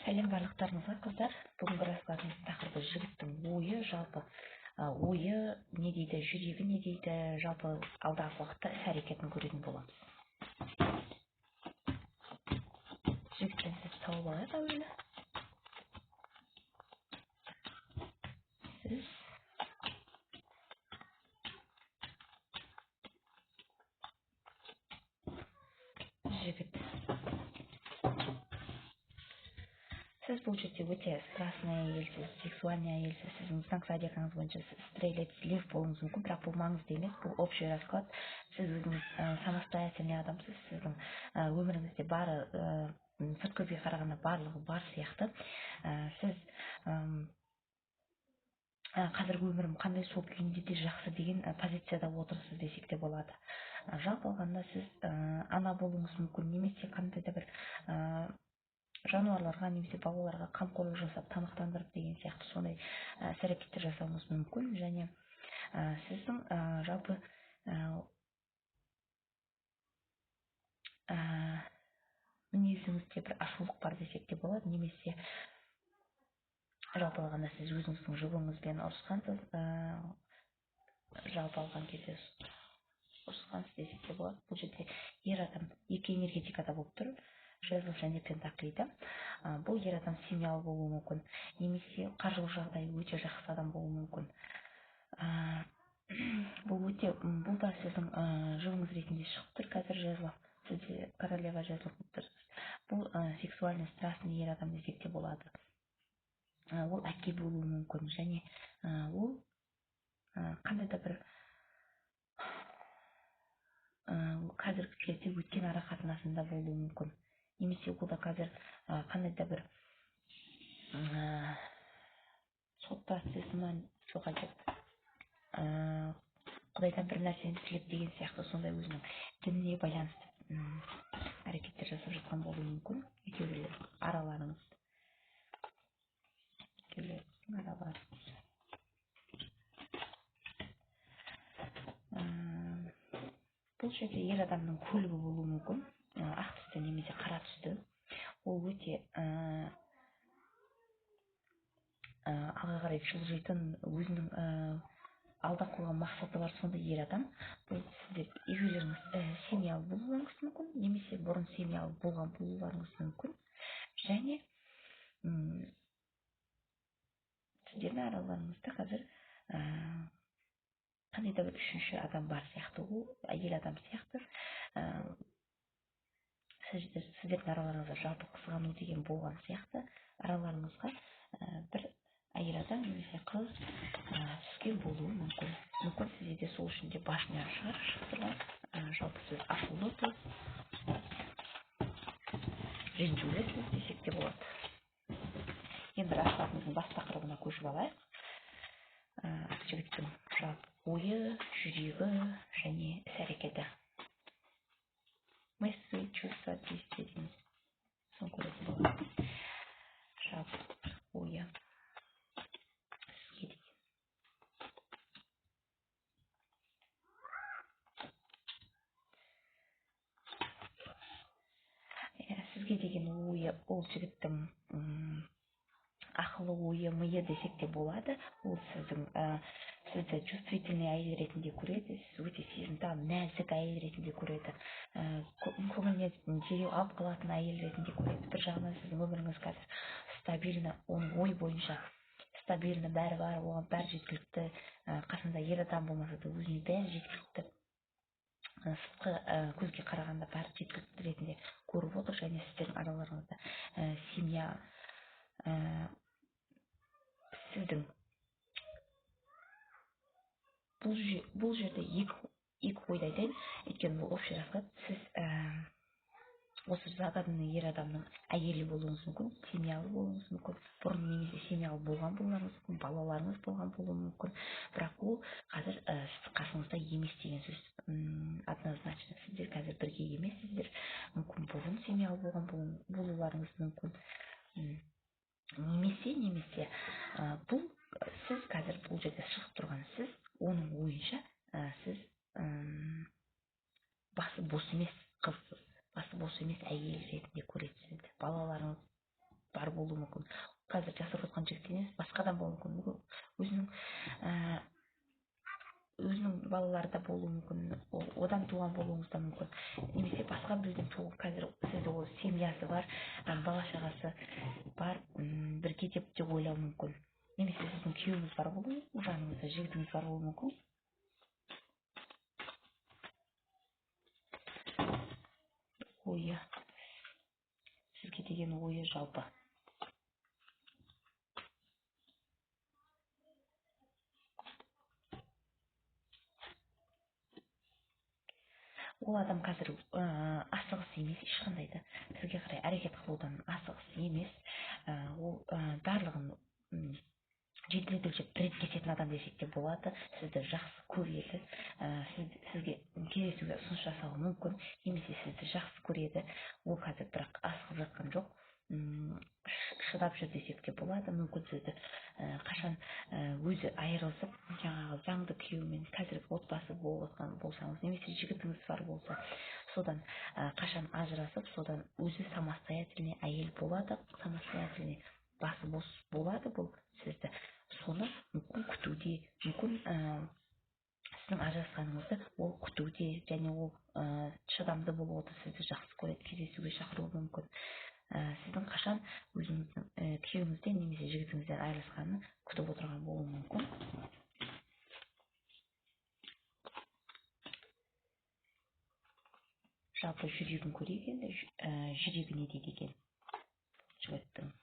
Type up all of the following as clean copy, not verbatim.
Сәлем барлықтарыңызға, қыздар. Бүгінгі рассказымыз тақырыбы жігіттің ойы, жалпы ойы не дейді, жүрегі не дейді, жалпы алдағы уақытта іс-әрекетін көретін боламыз. Жігіттен сіз тауып алайық әуелі. Сіз жігіт. Сіз бұл жерде өте страстный әйелсіз, сексуальный әйелсіз. Сіздің знак зодиагаңыз бойынша стрелец, лев болуыңыз мүмкін, бірақ бұл маңызды емес, бұл общий расклад. Сіз өзіңіз самостоятельный адамсыз, сіздің өміріңізде бары сырт көзге қарағанда барлығы бар сияқты. Сіз қазіргі өмірім қандай, сол күйінде де жақсы деген позицияда отырсыз десек те болады. Жалпы алғанда сіз ана болуыңыз мүмкін, немесе қандай да бір жануарларға немесе балаларға қамқорлық жасап, тамақтандырып деген сияқты сондай іс-әрекеттер жасауыңыз мүмкін. Және сіздің жалпы мінезіңізде бір ашулық бар десек те болады, немесе жалпы алғанда сіз өзіңіздің жұбыңызбен ұрысқансыз, жалпы алған кезде ұрысқансыз десек те болады. Бұл жерде ер адам екі энергетикада болып тұр, жезл және пентаклида. Бұл ер адам семьялы болуы мүмкін, немесе қаржылық жағдайы өте жақсы адам болуы мүмкін. Бұл да сіздің жұбыңыз ретінде шығып тұр қазір жезл. Сізде королева жезл болып тұрсыз. Бұл сексуальный страстный ер адам десек те болады. Ол әке болуы мүмкін, және ол қандай да бір қазіргі кезде өткен ара қатынасында болуы мүмкін. Немесе ол да қазір қандай да бір сот процесіма соға деп құдайдан бір нәрсені тілеп деген сияқты сондай өзінің дініне байланысты әрекеттер жасап жатқан болуы мүмкін. Екеулердің араларыңыз. Бұл жерде ер адамның көлігі болуы мүмкін, ақ түсті немесе қара түсті. Ол өте алға қарай жылжитын, өзінің алда қойған мақсаты бар сондай ер адам. Бұл сіздер екеулеріңіз семьялы болуыңыз мүмкін, немесе бұрын семьялы болған болуларыңыз мүмкін. Және сіздердің араларыңызда қазір қандай да бір үшінші адам бар сияқты, ол әйел адам сияқты. Сіздердің араларыңызда жалпы қызғану деген болған сияқты, араларыңызға бір әйел адам немесе қыз түскен болуы мүмкін. Мүмкін сізде де сол үшін де башня шығар шығып тұрған. Жалпы сіз ашулы қыз, ренжулісіз десек те болады. Енді рассказымыздың бас тақырыбына көшіп алайық. Жігіттің жалпы ойы, жүрегі және іс-әрекеті. Мысли, чувства, действия дейміз. Соны көретін болады. Жалпы ойы сізге деген. Сізге деген ойы, ол жігіттің ақылы ойы, миы десек те болады. Ол сізді чувствительный әйел ретінде көреді, сіз өте сезімтал, нәзік әйел ретінде көреді, көңіліне дереу алып қалатын әйел ретінде көреді. Бір жағынан сіздің өміріңіз қазір стабильно, оның ой бойынша стабильно, бәрі бар, оған бәрі жеткілікті, қасында ер адам болмаса да өзіне бәрі жеткілікті, сыртқы көзге қарағанда бәрі жеткілікті ретінде көріп отыр. Және сіздердің араларыңызда семья, сіздің бұл жерде екі ойды айтайын, өйткені бұл общий расклад. Сіз осы загаданный ер адамның әйелі болуыңыз мүмкін, семьялы болуыңыз мүмкін, бұрын немесе семьялы болған болуыңыз мүмкін, балаларыңыз болған болуы мүмкін, бірақ ол қазір сіз қасыңызда емес деген сөз. Однозначно сіздер қазір бірге емессіздер. Мүмкін бұрын семьялы болған болуларыңыз мүмкін, немесе бұл сіз қазір бұл жерде шығып тұрған сіз, оның ойынша сіз басы бос емес қызсыз, басы бос емес әйел ретінде көреді сізді. Балаларыңыз бар болуы мүмкін. Қазір жасап жатқан жігіт емес, басқа адам болуы мүмкін. Өзінің балалары да болуы мүмкін, одан туған болуыңыз да мүмкін, немесе басқа біреуден туған, қазір сізде ол семьясы бар, бала шағасы бар, бірге деп те ойлауы мүмкін. Немесе сіздің күйеуіңіз бар болуы мүмкін, жаныңызда жігітіңіз бар болуы мүмкін. Ойы, сізге деген ойы жалпы. Ол адам қазір асығыс емес, ешқандай да сізге қарай әрекет қылудан асығыс емес. Ол барлығын жетілдіріп бірге кететін адам десек те болады. Сізді жақсы көреді, сізге кездесуге ұсыныс жасауы мүмкін, немесе сізді жақсы көреді. Ол қазір бірақ асығып жатқан жоқ, шыдап жүр десек те болады. Мүмкін сізді қашан өзі айырылысып, жаңағы заңды күйеуімен қазіргі отбасы болып отқан болсаңыз, немесе жігітіңіз бар болса, содан қашан ажырасып, содан өзі самостоятельный әйел болады, самостоятельный басы бос болады. Бұл сізді соны мүмкін күтуде, мүмкін сіздің ажырасқаныңызды ол күтуде, және ол шыдамды болып отыр, сізді жақсы көреді, кездесуге шақыруы мүмкін. Сіздің қашан өзіңіздің күйеуіңізден немесе жігітіңізден айырылысқанын күтіп отырған болуы мүмкін. Жалпы жүрегін көрейік енді, жүрегі не дейді екен жігіттің.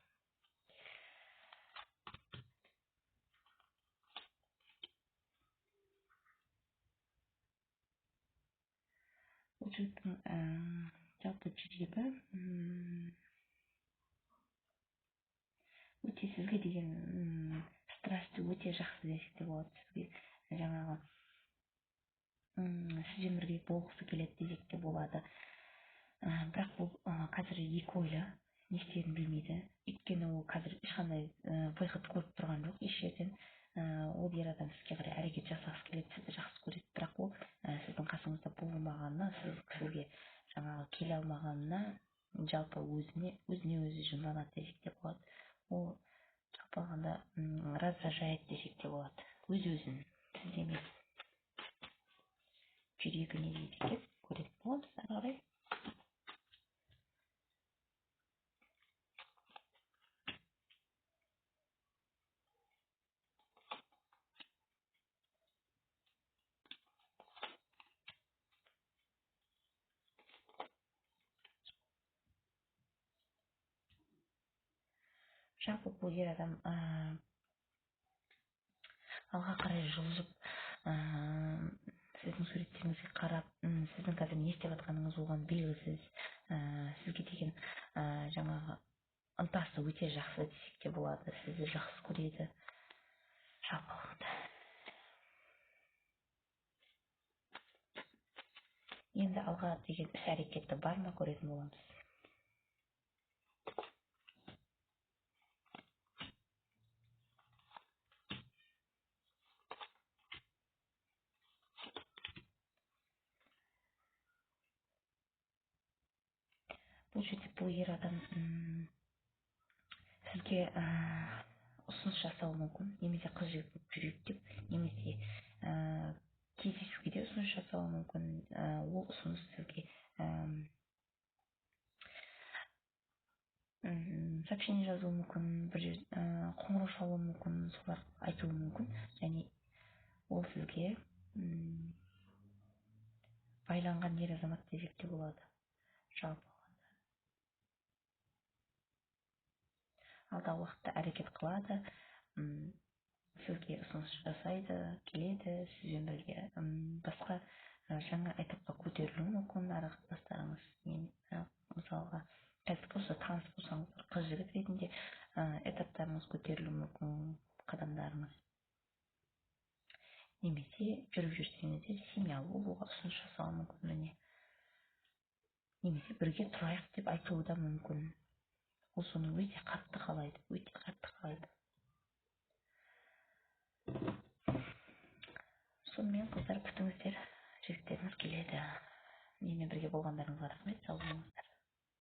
Бұл жігіттің жалпы жүрегі өте сізге деген страсты өте жақсы десек те болады. Сізге жаңағы сізбен бірге болғысы келеді десек те болады. Бірақ бұл қазір екі ойлы, не істерін білмейді. Өйткені ол қазір ешқандай выход көріп тұрған жоқ еш жерден. Ол ер адам сізге қарай әрекет жасағысы келеді, сізді жақсы көреді, бірақ ол сіздің қасыңызда болмағанына, сізге жаңағы келе алмағанына жалпы өзіне өзі жынданады десек те болады. Ол жалпы алғанда раздражает десек те болады. Өз-өзін, сізде емес. Жүрегі не дейді екен, көретін боламыз ары қарай. Жалпы бұл ер адам алға қарай жылжып, сіздің суреттеріңізге қарап, сіздің қазір не істеп жатқаныңыз оған белгісіз, сізге деген жаңағы ынтасы өте жақсы десек те болады, сізді жақсы көреді. Жалпы алғанда енді алға деген іс әрекеті бар ма, көретін боламыз. Бұл жерде бұл ер адам сізге ұсыныс жасауы мүмкін, немесе қыз жігіт жүрейік деп, немесе кездесуге де ұсыныс жасауы мүмкін. Ол ұсыныс сізге сообщение жазуы мүмкін, бір қоңырау шалуы мүмкін, солар айтуы мүмкін, және ол сізге байланған ер азамат десек те болады. Жалпы алдағы уақытта әрекет қылады, сізге ұсыныс жасайды, келеді, сізбен бірге басқа жаңа этапқа көтерілуі мүмкін ара-қатынастарыңыз. Мысалға, қазір просто таныс болсаңыздар, қыз жігіт ретінде этаптарыңыз көтерілуі мүмкін, қадамдарыңыз. Немесе жүріп жүрсеңіздер семьялы болуға ұсыныс жасауы мүмкін, немесе бірге тұрайық деп айтуы да мүмкін. Ол соны өте қатты қалайды, өте қатты қалайды. Сонымен қыздар, күтіңіздер, жігіттеріңіз келеді. Менімен бірге болғандарыңызға рахмет, сау болыңыздар.